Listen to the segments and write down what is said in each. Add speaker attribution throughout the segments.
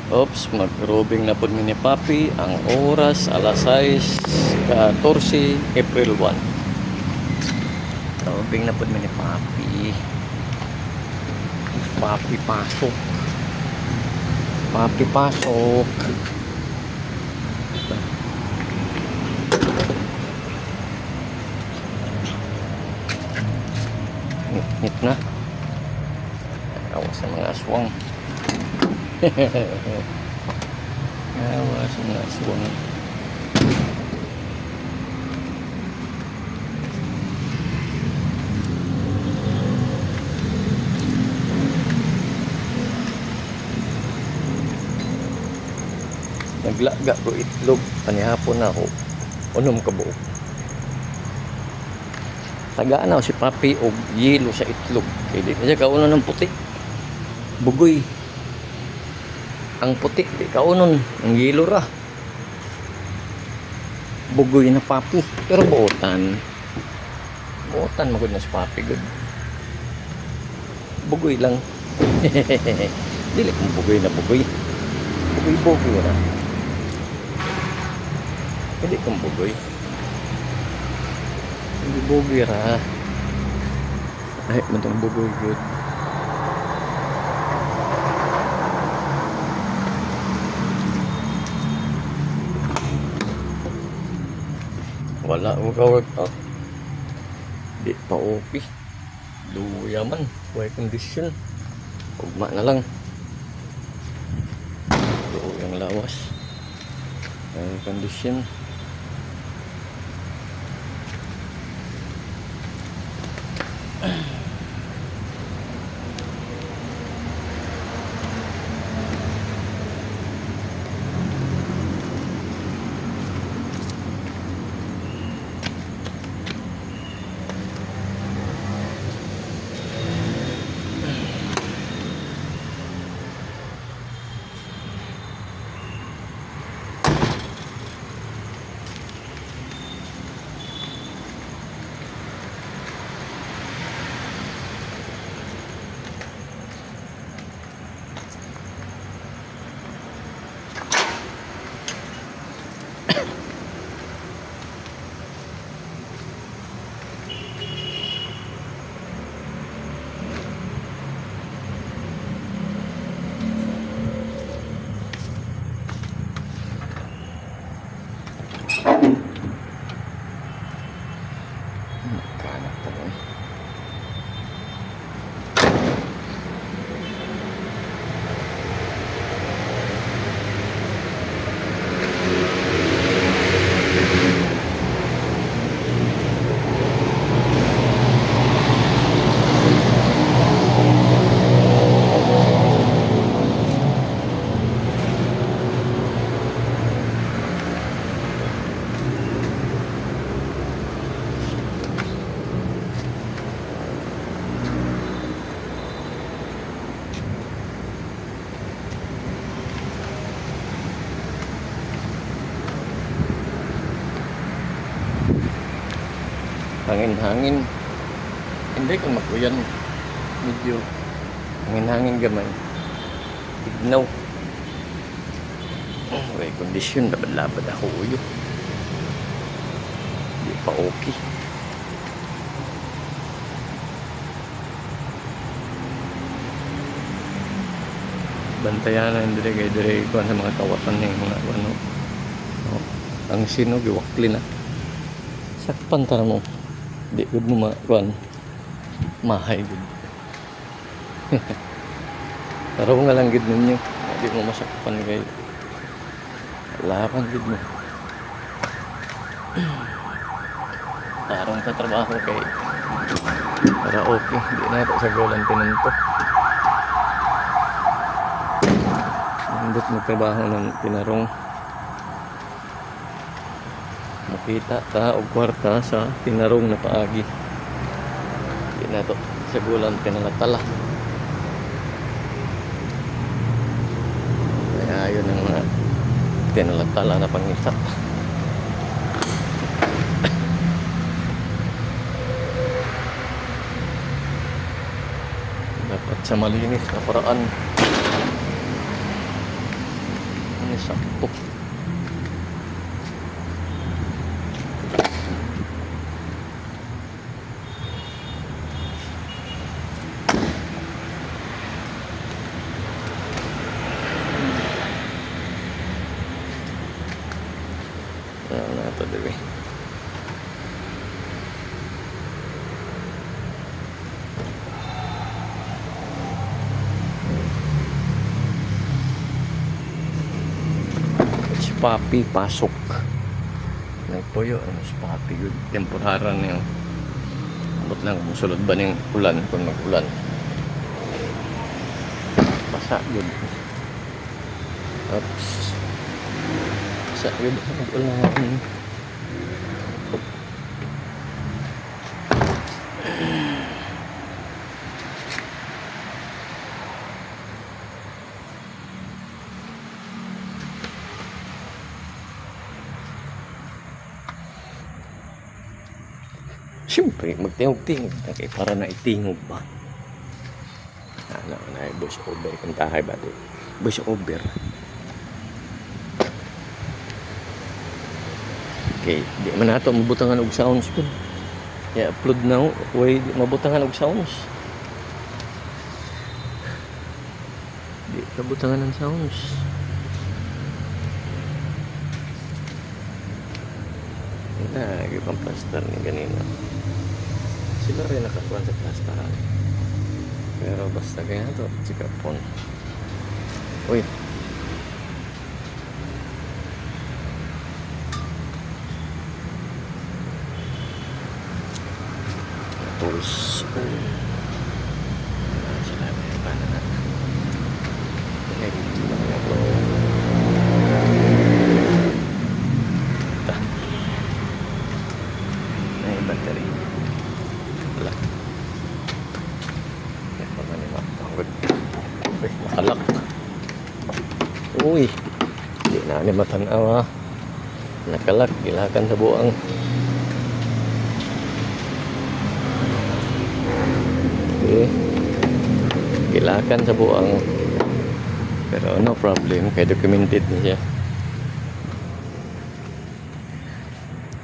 Speaker 1: Oops, mag-robing na po ni Papi. Ang oras, alas 6:14, April 1. Robing na po ni Papi. Papi pasok. Papi pasok. Ngit na. Awas sa mga aswang. Awas sa mga aswang. Naglaga ko itlog. Panihapon na ako. Unom ka buo. Tagaan na si Papi o yelo sa itlog. Kaya di na siya kaunon ng puti. Bugoy. Ang puti, di kaunon. Ang yelo ra. Bugoy na Papi. Pero buotan. Buotan magod na si Papi. Good. Bugoy lang. Dili kong bugoy na bugoy. Bugoy-bugoy na. Hindi kong bugoy. Hindi bugoy ra. Ay, matang bugoy good. Wala mo ka-work out. Di pa okay. Luya man. Huwag condition. Ugma na lang. Luyang lawas. Huwag condition. Nagkanak pa rin. Hangin-hangin. Hindi ka makuyan. Medyo hangin-hangin gamay. Tignaw. May kondisyon. Labad-labad ako uyo. Hindi pa okay. Bantayan na hindi dire ko sa mga kawatan ng mga ano. Oh, ang sino giwakli na. Sakpan tara mo. Di good mo kuan mahay good. Pero nga lang gid ninyo, di mo masakpan kay lapan gid mo. Tarong sa trabaho kay para okay, di na ito sa golan tinunto. Nandot mo trabaho ng tinarong makita ta og kwarta sa tinarong na paagi. Di na to sa gulan pinalatala. Kaya yun ang mga pinalatala na pangita. Dapat sa malinis na paraan. Ay, sakto. Ano na ito, diba? Si Papi, pasok. Nagpuyo, si Papi, good. Temporaran niya. Abot lang kung sulod ba ng ulan, kung mag-ulan. Basa, good. Oops. Basa, good. Mag-ulan. Siyempre, magtingog-tingog na kay para na itingog ba? Ano na, voice over. Kantahay ba ito? Voice over. Okay, di man nato mabutangan og sounds ko. I-upload na ho. Way, mabutangan og sounds. Di mabutangan ng sounds. Lagi pang plaster ni ganina. Sila rin nakakuha sa plasteran. Pero basta kaya ito, chika pon. Uy. Tools. Sila may paano na. Kaya dito na kaya bro. Ay, battery. Wala. Yan pa man yung makapagod. Uy, makalak. Uy. Hindi na ni matanaw ha. Nakalak. Gilakan sa buang. Okay. Gilakan sa buang. Pero no problem. Kaya documented na siya.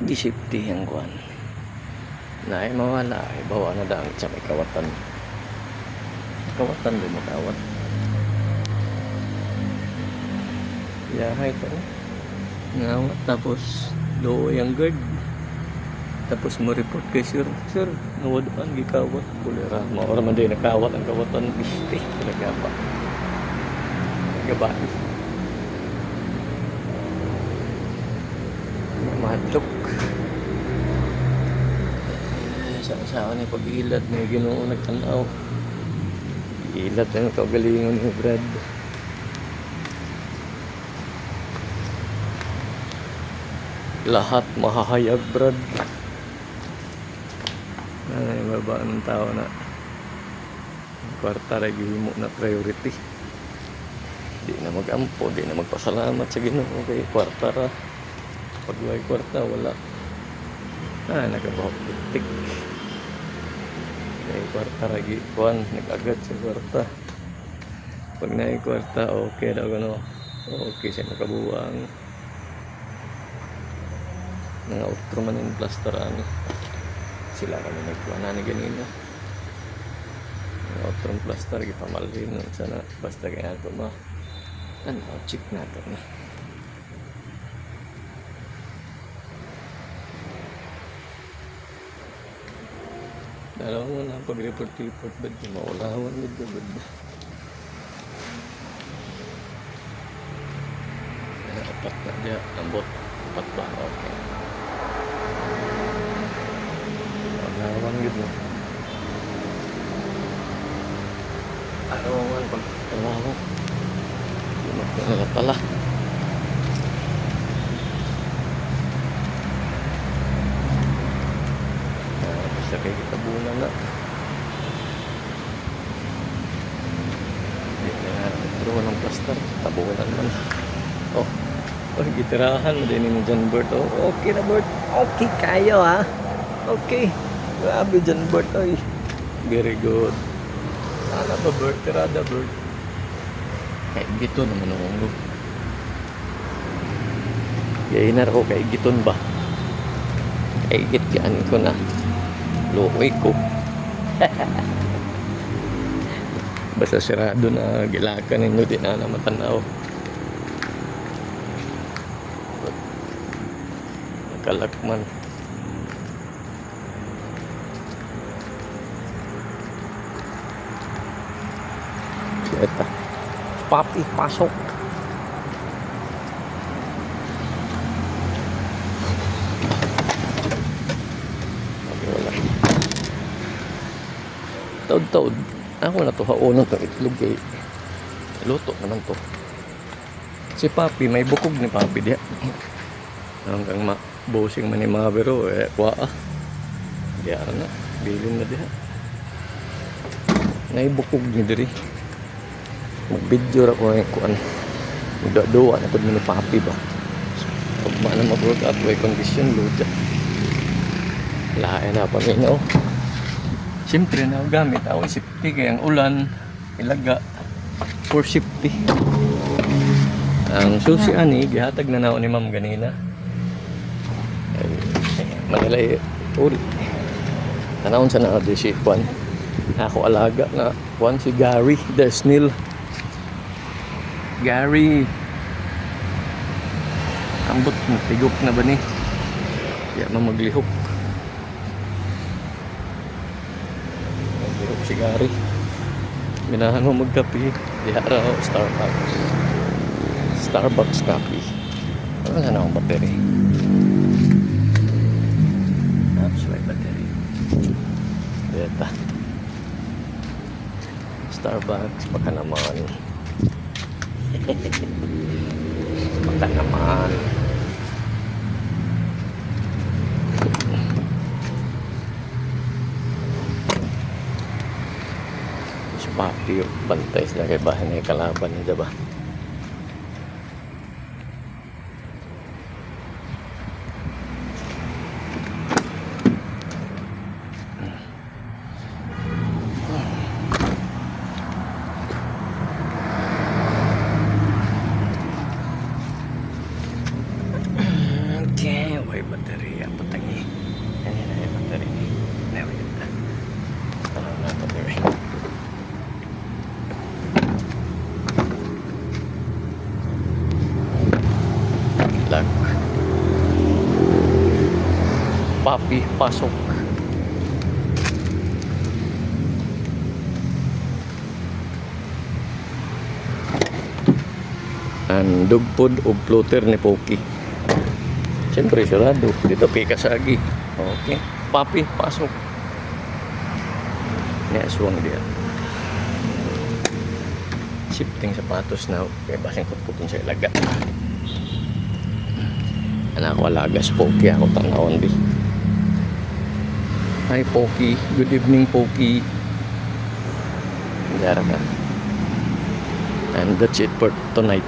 Speaker 1: Di safety ang kuhan. Na ay mawala ay bawa na daang sa may kawatan. Kawatan din matawat. Yahay ito. Ngawat tapos looy ang guard. Tapos mo report kay sir. Sir, nawadaan gikawat. Kulera. Maura man din nakawat ang kawatan. Biste. Talaga ba? Gabahi. Madlok. Sa ni pag-ilat may Ginoo nagtanaw. Ilat ang kagalingon ni Brad. Lahat mahahayag, Brad. Ay, baba ng tao na kwarta ray gihimo na priority. Di na magampo, di na magpasalamat sa Ginoo kay kwarta ra. Pag may kwarta wala. Nagabahok tik. Kaya kwarta lagi kuan nag-agad sa kwarta. Pag na kwarta okay daw gano. Okay siya nakabuwang. Nga outro man yung plasteran. Sila kami nagkuha na ni ganina. Nga outro yung plaster gipamalhin sana basta kaya ito ma. Ano check natin. Dalawa mo na pag-report bad di maulawan nito bad. Apat na dia ambot 4 ba okay. Maulawan gitu. Arawan pag trabaho. Di pala. Kaya kita bulan na. Pero walang plaster. Tabunan man. Oh, gitirahan mo din ni John Bert. Oh, okay na Bert. Okay kayo ha. Okay. Grabe John Bert. Oy. Very good. Sana ba Bert? Tirada Bert. Kahit gito naman ako. Gaya na ako kay giton ba? Kay git yan ko na. Luoy ko. Basta sirado na gilakan ninyo di na matanaw. Kalakman. Eta. Papi, pasok. Okay, wala. Taod-taod. Ako na to haunong itong itlog kay luto naman to. Si Papi, may bukog ni Papi diya. Hanggang busing man ni Mavero, kuha diya na, bilin na diya. Naibukog ni diri. Mag-video ra ko ng kuan. Magdaduwa na pud ni Papi ba. Pag man mag-work out way condition luta. Lain na paminaw. Siyempre na gamit ako safety kaya ang ulan ilaga for safety. Ang susi ani gihatag na nao ni Ma'am ganina. Manila uli. Tanawon sa na di si Juan. Ako alaga na Juan si Gary, the snail. Gary. Ambot tigok na ba ni? Kaya maglihok. Maglihok si Gary. Minahan mo magkape. Diha raw Starbucks. Starbucks coffee. Ano na akong battery? Apps may battery. Beta. Starbucks. Baka naman. Baka naman. Si Papi yung bantay sila kay bahay na yung kalaban niya ba? Okay, may baterya patagi. Yan na yung baterya. Never get that. Ano na baterya? Lag. Papi, pasok. Ang dugpod o floater ni Poki. Siyempre, sarado. Dito pikasagi. Okay. Papi, pasok. Niaswang diyan. Shifting sapatos na. Kaya basing kutkutin sa ilaga. Anak ko alagas Poki. Ako tanawon di. Hi Poki. Good evening Poki. Dara ka. And that's it for tonight.